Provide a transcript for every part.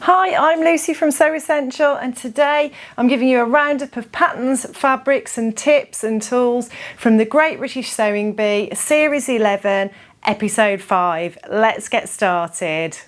Hi, I'm Lucy from Sew Essential, and today I'm giving you a roundup of patterns, fabrics and tips and tools from the Great British Sewing Bee, Series 11, Episode 5. Let's get started.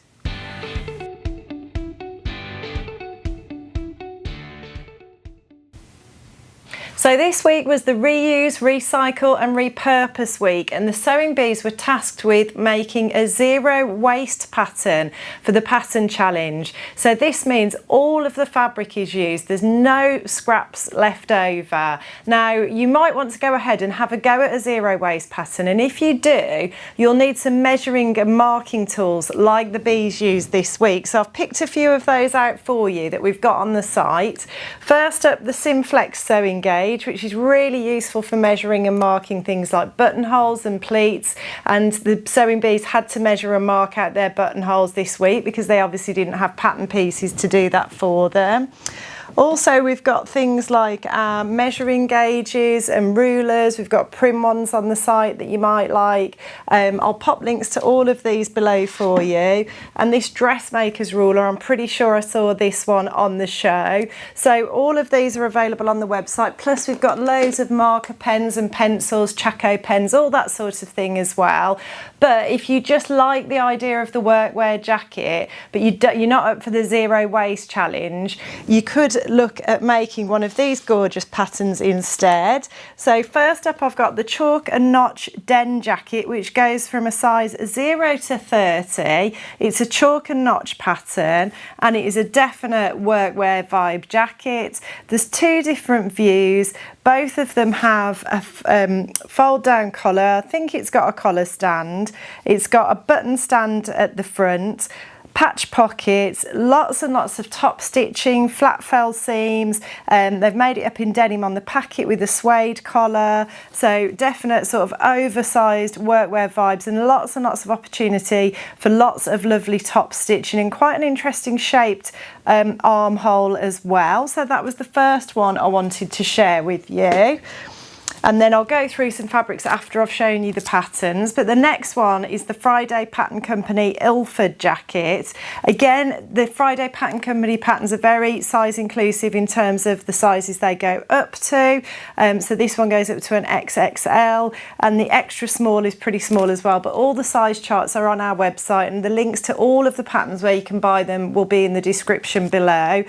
So this week was the reuse, recycle and repurpose week, and the sewing bees were tasked with making a zero waste pattern for the pattern challenge. So this means all of the fabric is used, there's no scraps left over. Now you might want to go ahead and have a go at a zero waste pattern, and if you do, you'll need some measuring and marking tools like the bees used this week. So I've picked a few of those out for you that we've got on the site. First up, the Simflex sewing gauge, which is really useful for measuring and marking things like buttonholes and pleats, and the sewing bees had to measure and mark out their buttonholes this week because they obviously didn't have pattern pieces to do that for them. Also, we've got things like measuring gauges and rulers. We've got prim ones on the site that you might like. I'll pop links to all of these below for you. And this dressmaker's ruler, I'm pretty sure I saw this one on the show. So all of these are available on the website. Plus we've got loads of marker pens and pencils, Chaco pens, all that sort of thing as well. But if you just like the idea of the workwear jacket, but you're not up for the zero waste challenge, you could look at making one of these gorgeous patterns instead. So first up, I've got the chalk and notch den jacket, which goes from a size 0 to 30. It's a chalk and notch pattern, and it is a definite workwear vibe jacket. There's two different views. Both of them have a fold down collar. I think it's got a collar stand. It's got a button stand at the front, patch pockets, lots and lots of top stitching, flat fell seams. They've made it up in denim on the packet with a suede collar. So definite sort of oversized workwear vibes, and lots of opportunity for lots of lovely top stitching, and quite an interesting shaped armhole as well. So that was the first one I wanted to share with you. And then I'll go through some fabrics after I've shown you the patterns. But the next one is the Friday Pattern Company Ilford jacket. Again, the Friday Pattern Company patterns are very size inclusive in terms of the sizes they go up to. So this one goes up to an XXL, and the extra small is pretty small as well. But all the size charts are on our website, and the links to all of the patterns where you can buy them will be in the description below.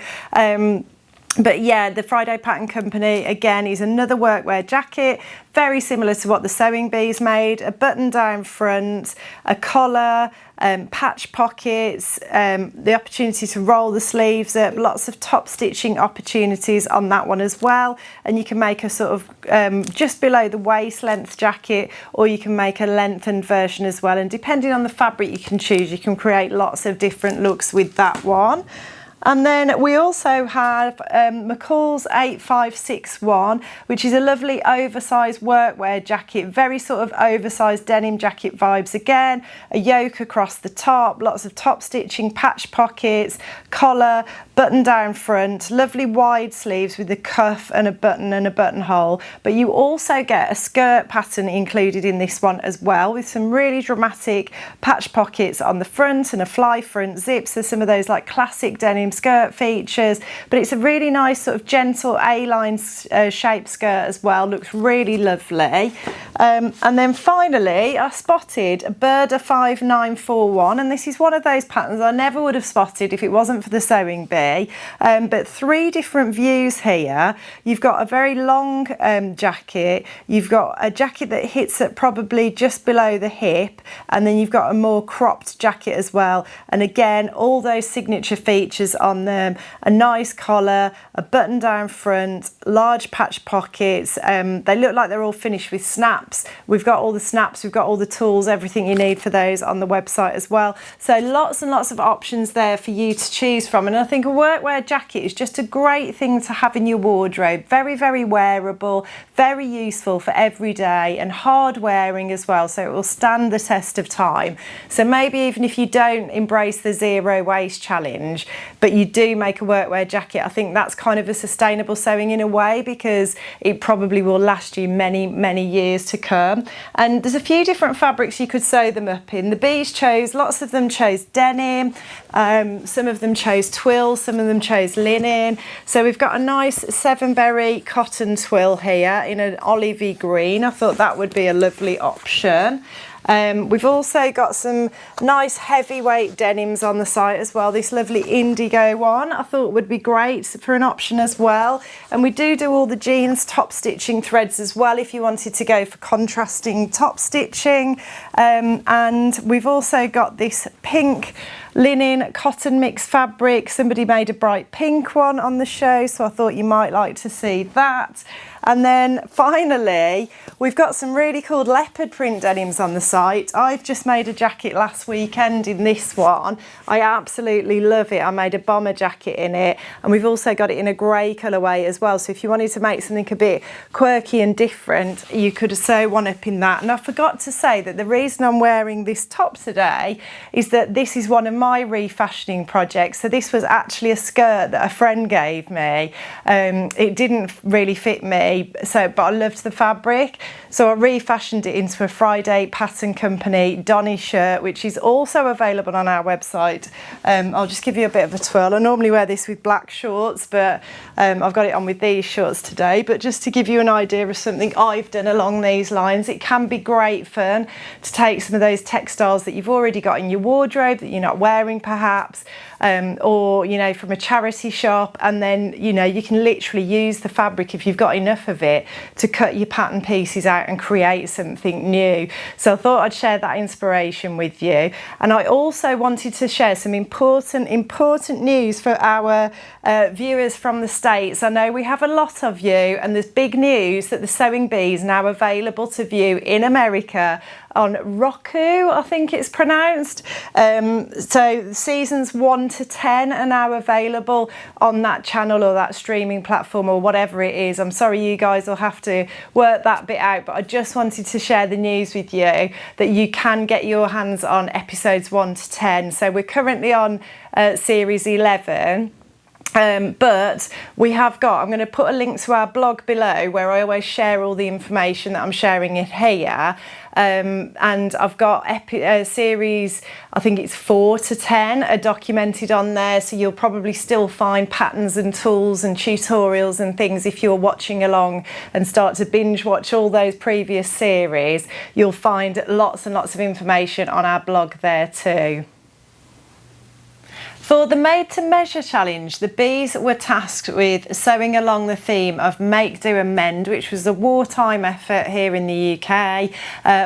But yeah, the Friday Pattern Company, again, is another workwear jacket, very similar to what the sewing bees made. A button down front, a collar, patch pockets, the opportunity to roll the sleeves up, lots of top stitching opportunities on that one as well. And you can make a sort of just below the waist length jacket, or you can make a lengthened version as well. And depending on the fabric you can choose, you can create lots of different looks with that one. And then we also have McCall's 8561, which is a lovely oversized workwear jacket, very sort of oversized denim jacket vibes again, a yoke across the top, lots of top stitching, patch pockets, collar, button down front, lovely wide sleeves with a cuff and a buttonhole. But you also get a skirt pattern included in this one as well, with some really dramatic patch pockets on the front and a fly front zip. So some of those like classic denim skirt features, but it's a really nice sort of gentle A-line shaped skirt as well. Looks really lovely. And then finally I spotted a Burda 5941, and this is one of those patterns I never would have spotted if it wasn't for the sewing bee. But three different views here. You've got a very long jacket, you've got a jacket that hits at probably just below the hip, and then you've got a more cropped jacket as well. And again, all those signature features on them, a nice collar, a button down front, large patch pockets. They look like they're all finished with snaps. We've got all the snaps, we've got all the tools, everything you need for those on the website as well. So lots and lots of options there for you to choose from. And I think a workwear jacket is just a great thing to have in your wardrobe. Very, very wearable, very useful for every day, and hard wearing as well, so it will stand the test of time. So maybe even if you don't embrace the zero waste challenge, but but you do make a workwear jacket, I think that's kind of a sustainable sewing in a way, because it probably will last you many years to come. And there's a few different fabrics you could sew them up in. The bees chose, lots of them chose denim, some of them chose twill, some of them chose linen. So we've got a nice 7-berry cotton twill here in an olivey green. I thought that would be a lovely option. We've also got some nice heavyweight denims on the site as well. This lovely indigo one I thought would be great for an option as well. And we do all the jeans top stitching threads as well if you wanted to go for contrasting top stitching. And we've also got this pink linen cotton mix fabric. Somebody made a bright pink one on the show, so I thought you might like to see that. And then finally, we've got some really cool leopard print denims on the site. I've just made a jacket last weekend in this one. I absolutely love it. I made a bomber jacket in it, and we've also got it in a grey colourway as well. So if you wanted to make something a bit quirky and different, you could sew one up in that. And I forgot to say that the reason I'm wearing this top today is that this is one of my refashioning projects. So this was actually a skirt that a friend gave me. It didn't really fit me, but I loved the fabric, so I refashioned it into a Friday Pattern Company Donny shirt, which is also available on our website. I'll just give you a bit of a twirl. I normally wear this with black shorts, but I've got it on with these shorts today. But just to give you an idea of something I've done along these lines, it can be great fun to take some of those textiles that you've already got in your wardrobe that you're not wearing perhaps, or you know, from a charity shop, and then you know, you can literally use the fabric if you've got enough of it to cut your pattern pieces out and create something new. So I thought I'd share that inspiration with you. And I also wanted to share some important news for our viewers from the States. I know we have a lot of you, and there's big news that the Sewing Bee is now available to view in America on Roku, I think it's pronounced. So seasons 1 to 10 are now available on that channel or that streaming platform or whatever it is. I'm sorry, you guys will have to work that bit out, but I just wanted to share the news with you that you can get your hands on episodes 1 to 10. So we're currently on series 11. But we have got, I'm going to put a link to our blog below where I always share all the information that I'm sharing in here. And I've got series, I think it's 4 to 10 are documented on there, so you'll probably still find patterns and tools and tutorials and things if you're watching along and start to binge watch all those previous series. You'll find lots and lots of information on our blog there too. For the Made to Measure challenge, the bees were tasked with sewing along the theme of make, do and mend, which was a wartime effort here in the UK,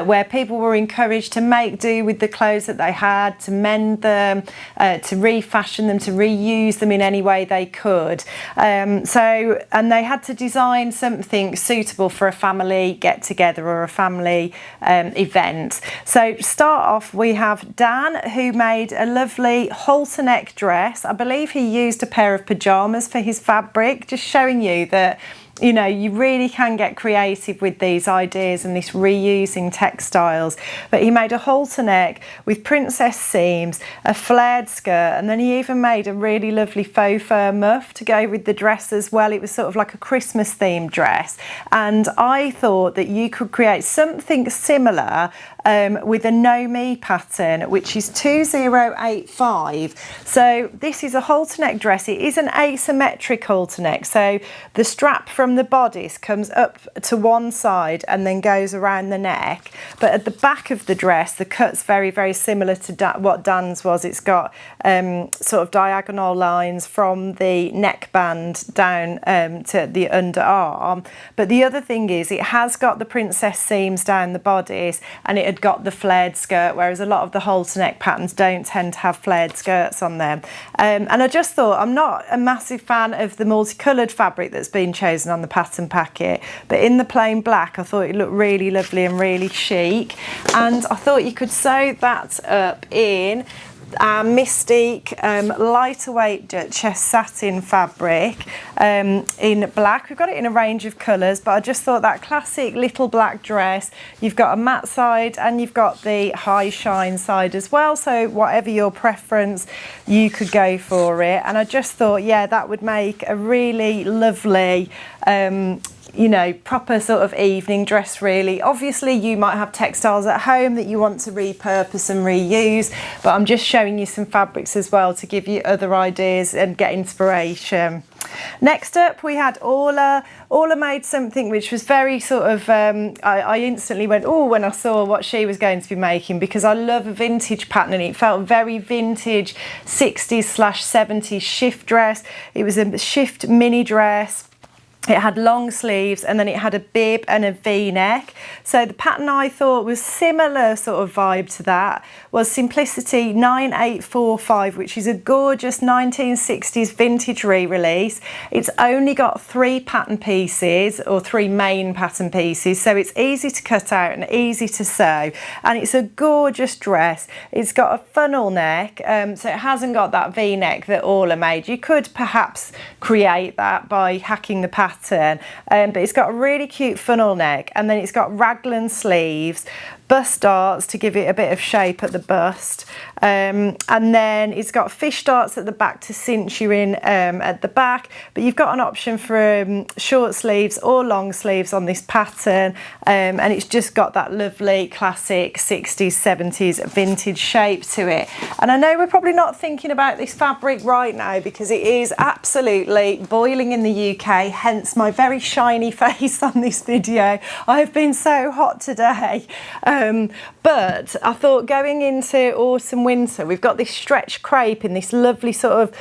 where people were encouraged to make do with the clothes that they had, to mend them, to refashion them, to reuse them in any way they could. And they had to design something suitable for a family get-together or a family event. So to start off, we have Dan, who made a lovely halter neck dress. I believe he used a pair of pajamas for his fabric, just showing you that, you know, you really can get creative with these ideas and this reusing textiles. But he made a halter neck with princess seams, a flared skirt, and then he even made a really lovely faux fur muff to go with the dress as well. It was sort of like a Christmas themed dress, and I thought that you could create something similar with a No Me pattern, which is 2085. So this is a halter neck dress. It is an asymmetric halter neck, so the strap from the bodice comes up to one side and then goes around the neck, but at the back of the dress the cut's very similar to what Dan's was. It's got sort of diagonal lines from the neckband down to the underarm, but the other thing is it has got the princess seams down the bodice, and it had got the flared skirt, whereas a lot of the halter neck patterns don't tend to have flared skirts on them. And I just thought, I'm not a massive fan of the multicoloured fabric that's been chosen on the pattern packet, but in the plain black I thought it looked really lovely and really chic, and I thought you could sew that up in our Mystique lighter weight Duchess satin fabric in black. We've got it in a range of colours, but I just thought that classic little black dress, you've got a matte side and you've got the high shine side as well, so whatever your preference, you could go for it. And I just thought, yeah, that would make a really lovely you know, proper sort of evening dress really. Obviously you might have textiles at home that you want to repurpose and reuse, but I'm just showing you some fabrics as well to give you other ideas and get inspiration. Next up we had Orla. Orla made something which was very sort of, I instantly went, oh, when I saw what she was going to be making, because I love a vintage pattern and it felt very vintage 60s/70s shift dress. It was a shift mini dress. It had long sleeves and then it had a bib and a V-neck. So the pattern I thought was similar sort of vibe to that was Simplicity 9845, which is a gorgeous 1960s vintage re-release. It's only got 3 pattern pieces, or 3 main pattern pieces, so it's easy to cut out and easy to sew, and it's a gorgeous dress. It's got a funnel neck, so it hasn't got that V-neck that Orla made. You could perhaps create that by hacking the pattern, but it's got a really cute funnel neck, and then it's got raglan sleeves, bust darts to give it a bit of shape at the bust, and then it's got fish darts at the back to cinch you in at the back, but you've got an option for short sleeves or long sleeves on this pattern, and it's just got that lovely classic 60s 70s vintage shape to it. And I know we're probably not thinking about this fabric right now because it is absolutely boiling in the UK, hence my very shiny face on this video. I've been so hot today. But I thought going into autumn winter, we've got this stretch crepe in this lovely sort of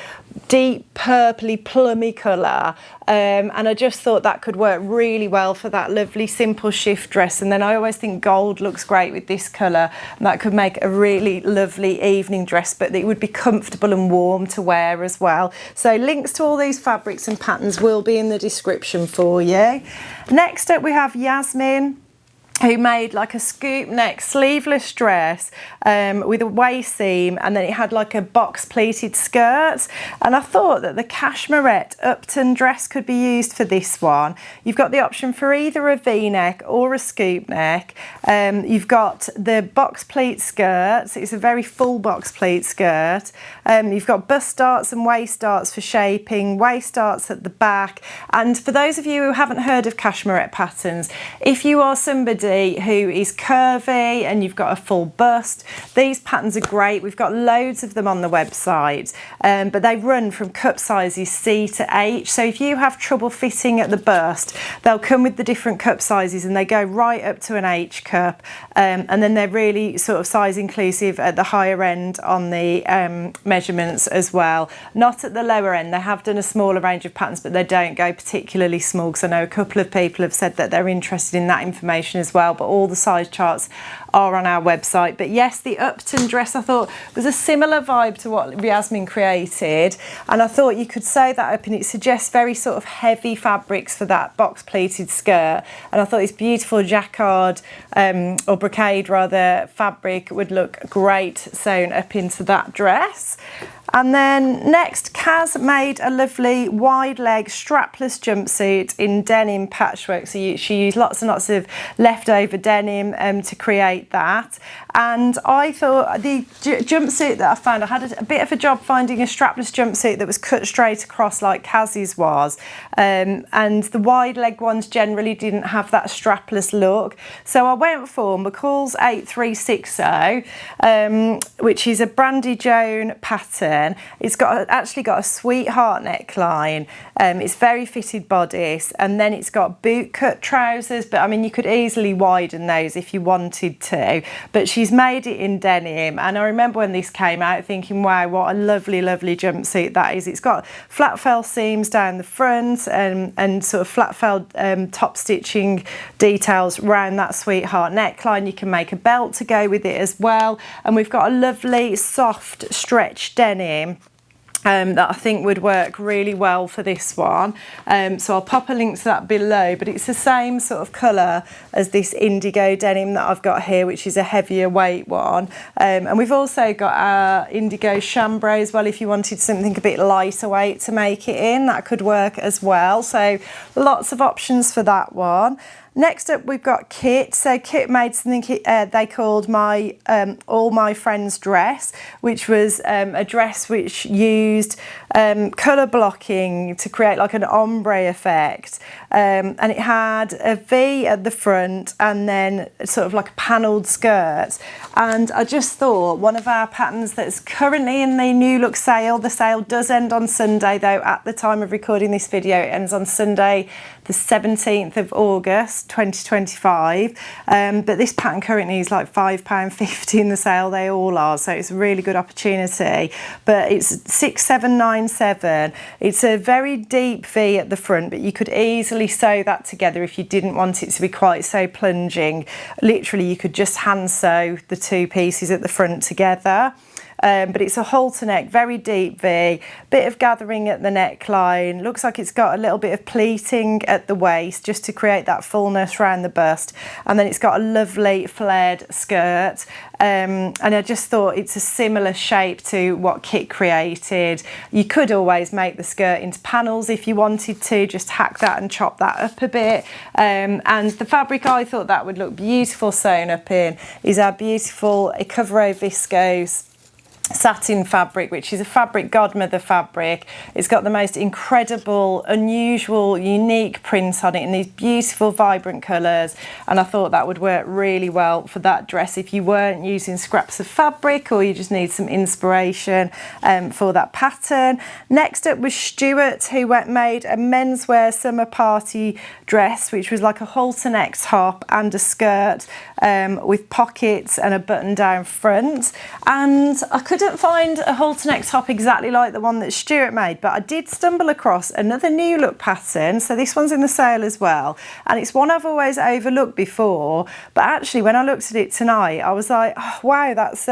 deep purpley plummy colour, and I just thought that could work really well for that lovely simple shift dress. And then I always think gold looks great with this colour, and that could make a really lovely evening dress, but it would be comfortable and warm to wear as well. So links to all these fabrics and patterns will be in the description for you. Next up we have Yasmin, who made like a scoop neck sleeveless dress with a waist seam, and then it had like a box pleated skirt. And I thought that the Cashmerette Upton dress could be used for this one. You've got the option for either a V-neck or a scoop neck. You've got the box pleat skirt, it's a very full box pleat skirt. You've got bust darts and waist darts for shaping, waist darts at the back. And for those of you who haven't heard of Cashmerette patterns, if you are somebody who is curvy and you've got a full bust, these patterns are great. We've got loads of them on the website, but they run from cup sizes C to H. So if you have trouble fitting at the bust, they'll come with the different cup sizes and they go right up to an H cup, and then they're really sort of size inclusive at the higher end on the measurements as well. Not at the lower end. They have done a smaller range of patterns, but they don't go particularly small, because I know a couple of people have said that they're interested in that information as well, but all the size charts are on our website. But yes, the Upton dress I thought was a similar vibe to what Yasmin created, and I thought you could sew that up, and it suggests very sort of heavy fabrics for that box pleated skirt. And I thought this beautiful jacquard or brocade rather fabric would look great sewn up into that dress. And then next, Kaz made a lovely wide leg strapless jumpsuit in denim patchwork. So she used lots and lots of leftover denim to create that. And I thought the jumpsuit that I found, I had a bit of a job finding a strapless jumpsuit that was cut straight across like Kaz's was. And the wide leg ones generally didn't have that strapless look. So I went for McCall's 8360, which is a Brandy Joan pattern. It's actually got a sweetheart neckline. It's very fitted bodice, and then it's got boot cut trousers, but I mean you could easily widen those if you wanted to, but she's made it in denim. And I remember when this came out thinking, wow, what a lovely jumpsuit that is. It's got flat fell seams down the front and sort of flat fell top stitching details around that sweetheart neckline. You can make a belt to go with it as well, and we've got a lovely soft stretch denim that I think would work really well for this one. So I'll pop a link to that below, but it's the same sort of colour as this indigo denim that I've got here, which is a heavier weight one. And we've also got our indigo chambray as well. If you wanted something a bit lighter weight to make it in, that could work as well. So lots of options for that one. Next up, we've got Kit. So Kit made something they called my All My Friends dress, which was a dress which used colour blocking to create like an ombre effect. And it had a V at the front and then sort of like a panelled skirt. And I just thought one of our patterns that's currently in the new look sale, the sale does end on Sunday though, at the time of recording this video, it ends on Sunday the 17th of August 2025, but this pattern currently is like £5.50 in the sale. They all are, so it's a really good opportunity. But it's 6797. It's a very deep V at the front, but you could easily sew that together if you didn't want it to be quite so plunging. Literally you could just hand sew the two pieces at the front together. But it's a halter neck, very deep V, bit of gathering at the neckline, looks like it's got a little bit of pleating at the waist just to create that fullness around the bust, and then it's got a lovely flared skirt, and I just thought it's a similar shape to what Kit created. You could always make the skirt into panels if you wanted to, just hack that and chop that up a bit, and the fabric I thought that would look beautiful sewn up in is our beautiful Ecovero viscose satin fabric, which is a fabric godmother fabric. It's got the most incredible, unusual, unique print on it in these beautiful vibrant colours, and I thought that would work really well for that dress if you weren't using scraps of fabric or you just need some inspiration for that pattern. Next up was Stuart, who made a menswear summer party dress, which was like a halter neck top and a skirt with pockets and a button down front, and I couldn't find a halter neck top exactly like the one that Stuart made, but I did stumble across another new look pattern. So this one's in the sale as well, and it's one I've always overlooked before, but actually when I looked at it tonight I was like, oh wow, that's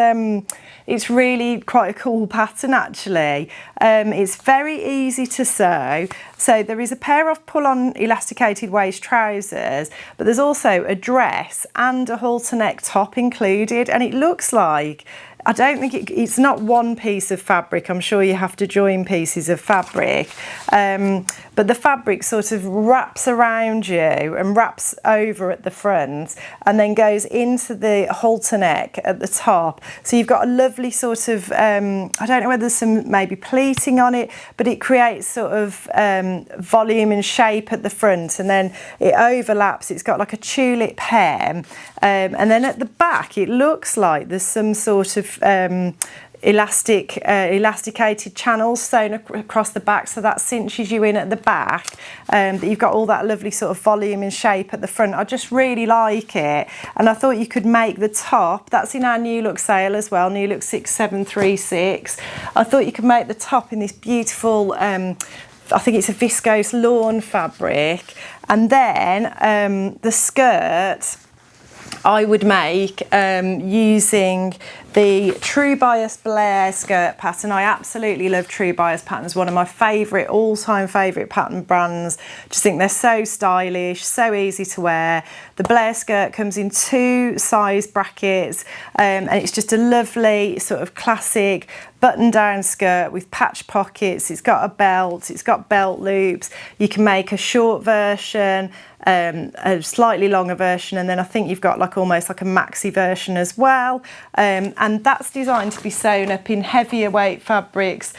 it's really quite a cool pattern actually. It's very easy to sew. So there is a pair of pull-on elasticated waist trousers, but there's also a dress and a halter neck top included, and it looks like, I don't think it's not one piece of fabric. I'm sure you have to join pieces of fabric, but the fabric sort of wraps around you and wraps over at the front and then goes into the halter neck at the top. So you've got a lovely sort of, I don't know whether there's some maybe pleating on it, but it creates sort of volume and shape at the front, and then it overlaps. It's got like a tulip hem, and then at the back it looks like there's some sort of elasticated channels sewn across the back, so that cinches you in at the back, but you've got all that lovely sort of volume and shape at the front. I just really like it, and I thought you could make the top, that's in our new look sale as well, new look 6736. I thought you could make the top in this beautiful I think it's a viscose lawn fabric, and then the skirt I would make using the True Bias Blair skirt pattern. I absolutely love True Bias patterns, one of my favourite, all-time favourite pattern brands. Just think they're so stylish, so easy to wear. The Blair skirt comes in 2 size brackets, and it's just a lovely sort of classic button-down skirt with patch pockets. It's got a belt, it's got belt loops. You can make a short version, a slightly longer version, and then I think you've got like almost like a maxi version as well, and that's designed to be sewn up in heavier weight fabrics,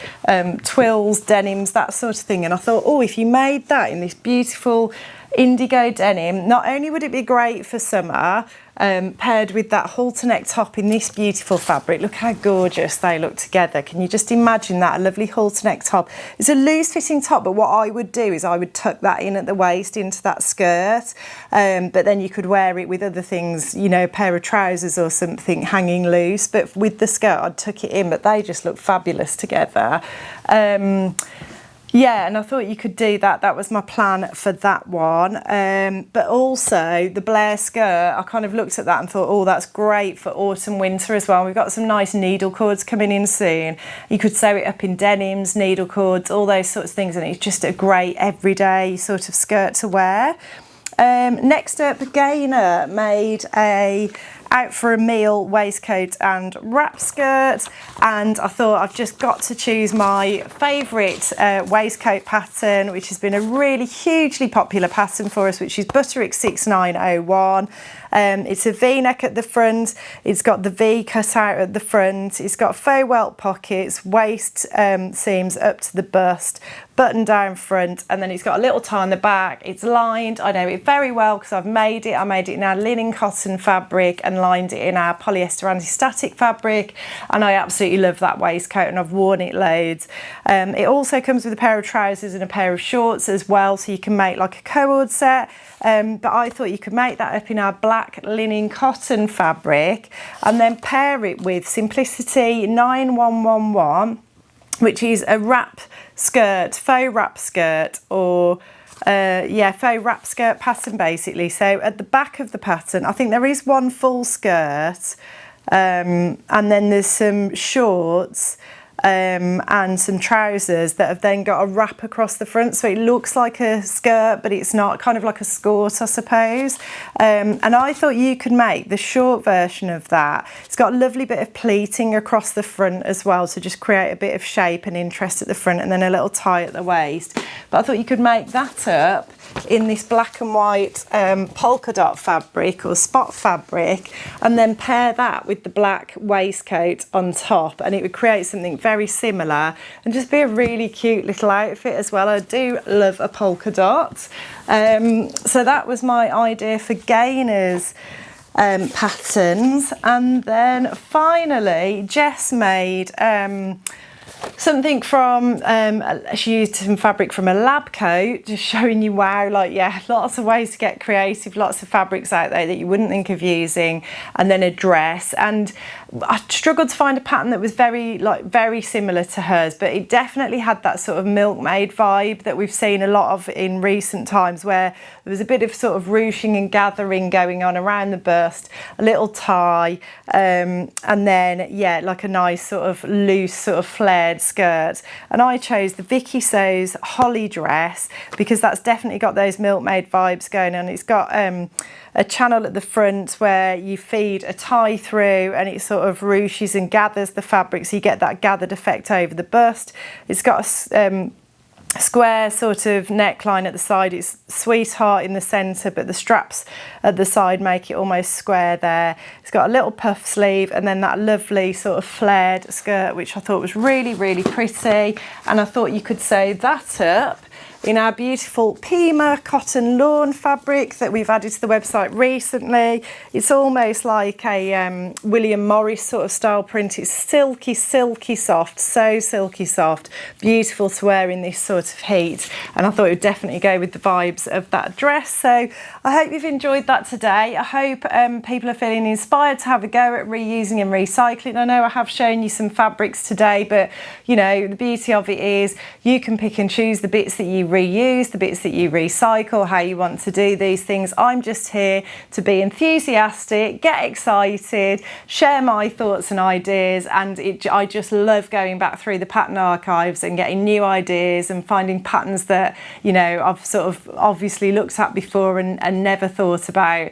twills, denims, that sort of thing. And I thought, oh, if you made that in this beautiful indigo denim, not only would it be great for summer, paired with that halter neck top in this beautiful fabric. Look how gorgeous they look together. Can you just imagine that? A lovely halter neck top. It's a loose fitting top, but what I would do is I would tuck that in at the waist into that skirt, but then you could wear it with other things, you know, a pair of trousers or something hanging loose, but with the skirt I'd tuck it in, but they just look fabulous together. Yeah, and I thought you could do that. That was my plan for that one. But also the Blair skirt, I kind of looked at that and thought, oh, that's great for autumn, winter as well. We've got some nice needle cords coming in soon. You could sew it up in denims, needle cords, all those sorts of things. And it's just a great everyday sort of skirt to wear. Next up, Gaynor made a out for a meal waistcoat and wrap skirt, and I thought I've just got to choose my favourite waistcoat pattern, which has been a really hugely popular pattern for us, which is Butterick 6901. It's a V-neck at the front, it's got the V cut out at the front, it's got faux welt pockets, waist seams up to the bust, button down front, and then it's got a little tie on the back. It's lined. I know it very well because I've made it. I made it in our linen cotton fabric and lined it in our polyester anti-static fabric, and I absolutely love that waistcoat and I've worn it loads. It also comes with a pair of trousers and a pair of shorts as well, so you can make like a co-ord set. But I thought you could make that up in our black linen cotton fabric and then pair it with Simplicity 9111, which is a wrap skirt, faux wrap skirt, or faux wrap skirt pattern basically. So at the back of the pattern, I think there is one full skirt, and then there's some shorts and some trousers that have then got a wrap across the front, so it looks like a skirt but it's not, kind of like a skirt I suppose. And I thought you could make the short version of that. It's got a lovely bit of pleating across the front as well to just create a bit of shape and interest at the front, and then a little tie at the waist. But I thought you could make that up in this black and white polka dot fabric or spot fabric, and then pair that with the black waistcoat on top, and it would create something very similar and just be a really cute little outfit as well. I do love a polka dot. So that was my idea for Gaynor's patterns. And then finally Jess made something from, she used some fabric from a lab coat, just showing you, wow, like, yeah, lots of ways to get creative, lots of fabrics out there that you wouldn't think of using, and then a dress. And I struggled to find a pattern that was very similar to hers, but it definitely had that sort of milkmaid vibe that we've seen a lot of in recent times, where there was a bit of sort of ruching and gathering going on around the bust, a little tie, and then, yeah, like a nice sort of loose sort of flared skirt. And I chose the Viki Sews Holly dress because that's definitely got those milkmaid vibes going on. It's got a channel at the front where you feed a tie through and it sort of ruches and gathers the fabric, so you get that gathered effect over the bust. It's got a square sort of neckline at the side. It's sweetheart in the centre, but the straps at the side make it almost square there. It's got a little puff sleeve and then that lovely sort of flared skirt, which I thought was really, really pretty. And I thought you could sew that up in our beautiful Pima cotton lawn fabric that we've added to the website recently. It's almost like a William Morris sort of style print. It's silky, silky soft, so silky soft, beautiful to wear in this sort of heat. And I thought it would definitely go with the vibes of that dress. So I hope you've enjoyed that today. I hope people are feeling inspired to have a go at reusing and recycling. I know I have shown you some fabrics today, but you know, the beauty of it is you can pick and choose the bits that you reuse, the bits that you recycle, how you want to do these things. I'm just here to be enthusiastic, get excited, share my thoughts and ideas, and I just love going back through the pattern archives and getting new ideas and finding patterns that, you know, I've sort of obviously looked at before and never thought about.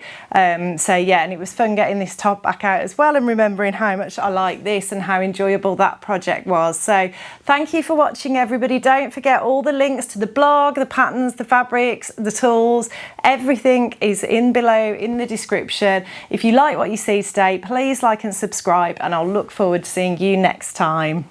So yeah, and it was fun getting this top back out as well and remembering how much I like this and how enjoyable that project was. So thank you for watching, everybody. Don't forget all the links to the blog, the patterns, the fabrics, the tools, everything is in below in the description. If you like what you see today, please like and subscribe, and I'll look forward to seeing you next time.